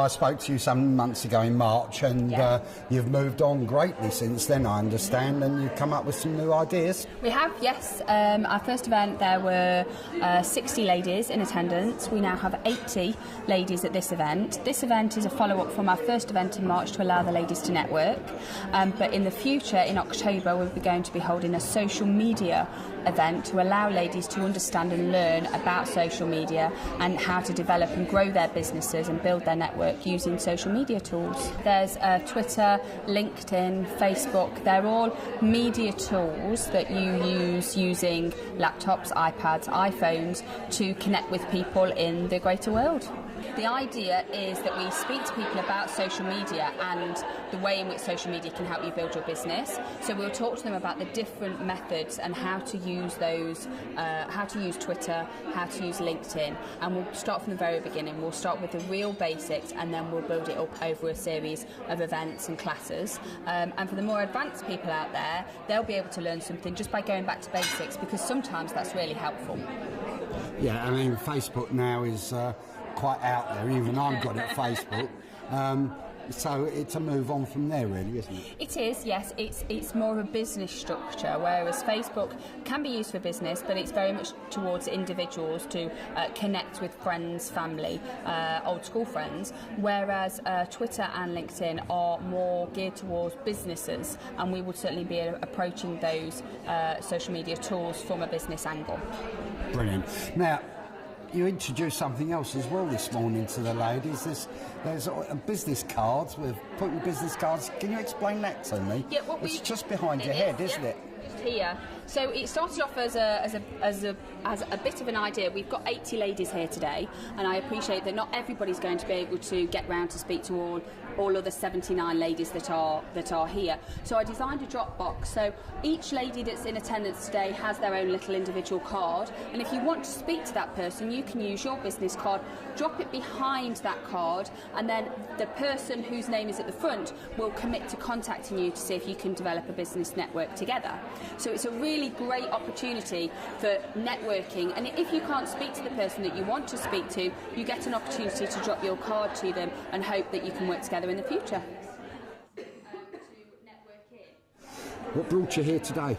I spoke to you some months ago in March, and you've moved on greatly since then, I understand, and you've come up with some new ideas. We have, yes. Our first event, there were 60 ladies in attendance. We now have 80 ladies at this event. This event is a follow-up from our first event in March to allow the ladies to network. But in the future, in October, we're going to be holding a social media event to allow ladies to understand and learn about social media and how to develop and grow their businesses and build their network using social media tools. There's Twitter, LinkedIn, Facebook. They're all media tools that you use using laptops, iPads, iPhones to connect with people in the greater world. The idea is that we speak to people about social media and the way in which social media can help you build your business. So we'll talk to them about the different methods and how to use those, how to use Twitter, how to use LinkedIn, and we'll start from the very beginning. We'll start with the real basics and then we'll build it up over a series of events and classes. And for the more advanced people out there, they'll be able to learn something just by going back to basics, because sometimes that's really helpful. Yeah, I mean, Facebook now is quite out there. Even I've got it Facebook. So it's a move on from there, really, isn't it? It is, yes. It's more of a business structure, whereas Facebook can be used for business, but it's very much towards individuals to connect with friends, family, old school friends, whereas Twitter and LinkedIn are more geared towards businesses, and we would certainly be approaching those social media tools from a business angle. Brilliant. Now, you introduced something else as well this morning to the ladies. There's business cards. We're putting business cards. Can you explain that to me? Yeah, it's just behind your head, isn't it? Here. So it started off as a bit of an idea. We've got 80 ladies here today, and I appreciate that not everybody's going to be able to get round to speak to all other 79 ladies that are here. So I designed a drop box. So each lady that's in attendance today has their own little individual card, and if you want to speak to that person, you can use your business card, drop it behind that card, and then the person whose name is at the front will commit to contacting you to see if you can develop a business network together. So it's a really great opportunity for networking, and if you can't speak to the person that you want to speak to, you get an opportunity to drop your card to them and hope that you can work together in the future. What brought you here today?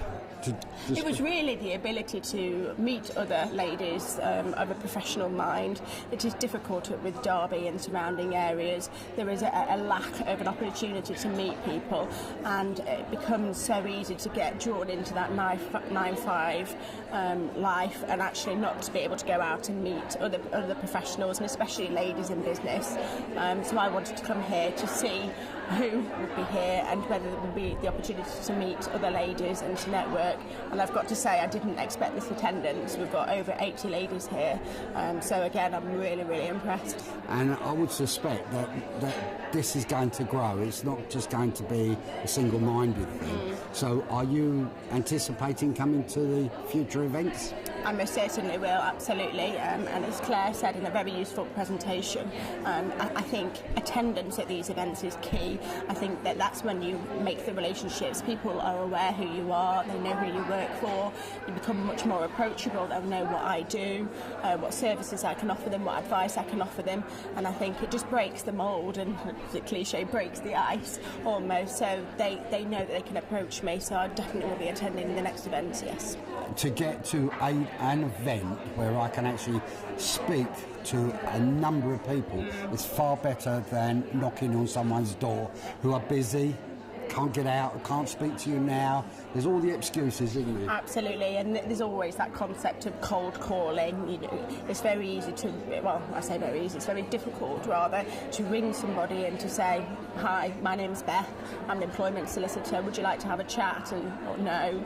It was really the ability to meet other ladies of a professional mind. It is difficult with Derby and surrounding areas. There is a lack of an opportunity to meet people, and it becomes so easy to get drawn into that 9-5 life, and actually not to be able to go out and meet other professionals, and especially ladies in business. So I wanted to come here to see who would be here and whether there would be the opportunity to meet other ladies and to network. And I've got to say, I didn't expect this attendance. We've got over 80 ladies here, so again, I'm really, really impressed. And I would suspect that this is going to grow. It's not just going to be a single-minded thing. So are you anticipating coming to the future events? I most certainly will, absolutely. And as Claire said in a very useful presentation, I think attendance at these events is key. I think that's when you make the relationships. People are aware who you are, they know who you work for, you become much more approachable, they'll know what I do, what services I can offer them, what advice I can offer them, and I think it just breaks the mould, and the cliche, breaks the ice almost, so they know that they can approach me, so I definitely will be attending the next event, yes. To get to an event where I can actually speak to a number of people is far better than knocking on someone's door who are busy, can't get out, can't speak to you now. There's all the excuses, isn't there? Absolutely, and there's always that concept of cold calling. You know, it's very easy to, well, I say very easy, it's very difficult rather to ring somebody and to say, hi, my name's Beth, I'm an employment solicitor, would you like to have a chat? And or, no,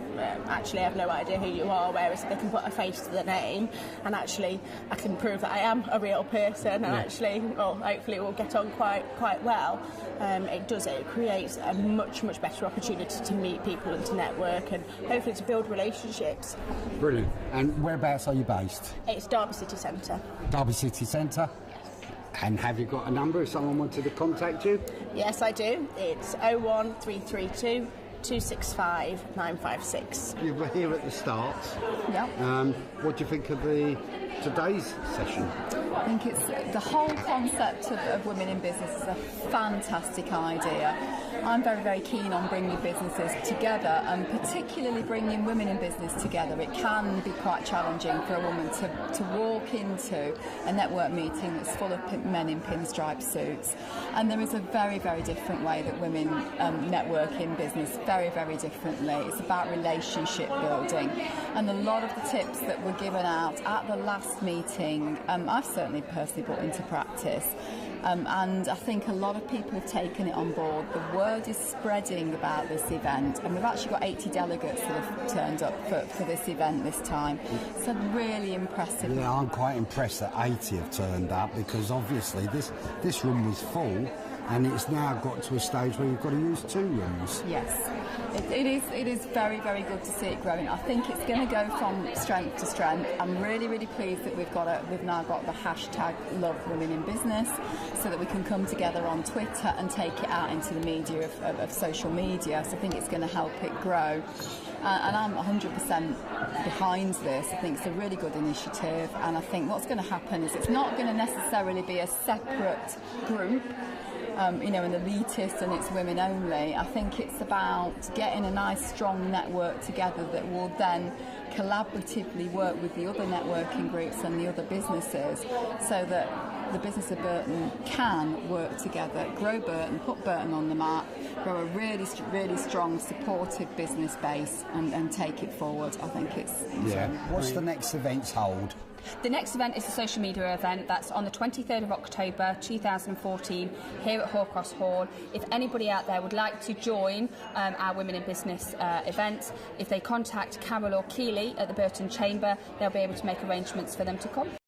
actually I have no idea who you are, whereas they can put a face to the name and actually I can prove that I am a real person, and actually, well, hopefully we'll get on quite well. It creates a much better opportunity to meet people and to network and hopefully to build relationships. Brilliant. And whereabouts are you based? It's Derby City Centre. Derby City Centre. And have you got a number if someone wanted to contact you? Yes, I do. It's 01332 265 956. You were here at the start. Yeah. What do you think of today's session? I think it's the whole concept of women in business is a fantastic idea. I'm very, very keen on bringing businesses together, and particularly bringing women in business together. It can be quite challenging for a woman to walk into a network meeting that's full of men in pinstripe suits, and there is a very, very different way that women network in business, very, very differently. It's about relationship building, and a lot of the tips that were given out at the last meeting, I've certainly personally put into practice. And I think a lot of people have taken it on board. The word is spreading about this event, and we've actually got 80 delegates that have turned up for this event this time. So really impressive. Yeah, I'm quite impressed that 80 have turned up, because obviously this room was full, and it's now got to a stage where you've got to use 2 rooms. Yes, it is very, very good to see it growing. I think it's going to go from strength to strength. I'm really, really pleased that we've now got the hashtag Love Women in Business, so that we can come together on Twitter and take it out into the media of social media. So I think it's going to help it grow. And I'm 100% behind this. I think it's a really good initiative, and I think what's going to happen is it's not going to necessarily be a separate group, an elitist and it's women only. I think it's about getting a nice strong network together that will then collaboratively work with the other networking groups and the other businesses, so that the business of Burton can work together, grow Burton, put Burton on the map, grow a really, really strong, supportive business base, and take it forward. I think it's... Yeah. What's the next events hold? The next event is a social media event that's on the 23rd of October 2014 here at Hoar Hall. If anybody out there would like to join our Women in Business event, if they contact Carol or Keeley at the Burton Chamber, they'll be able to make arrangements for them to come.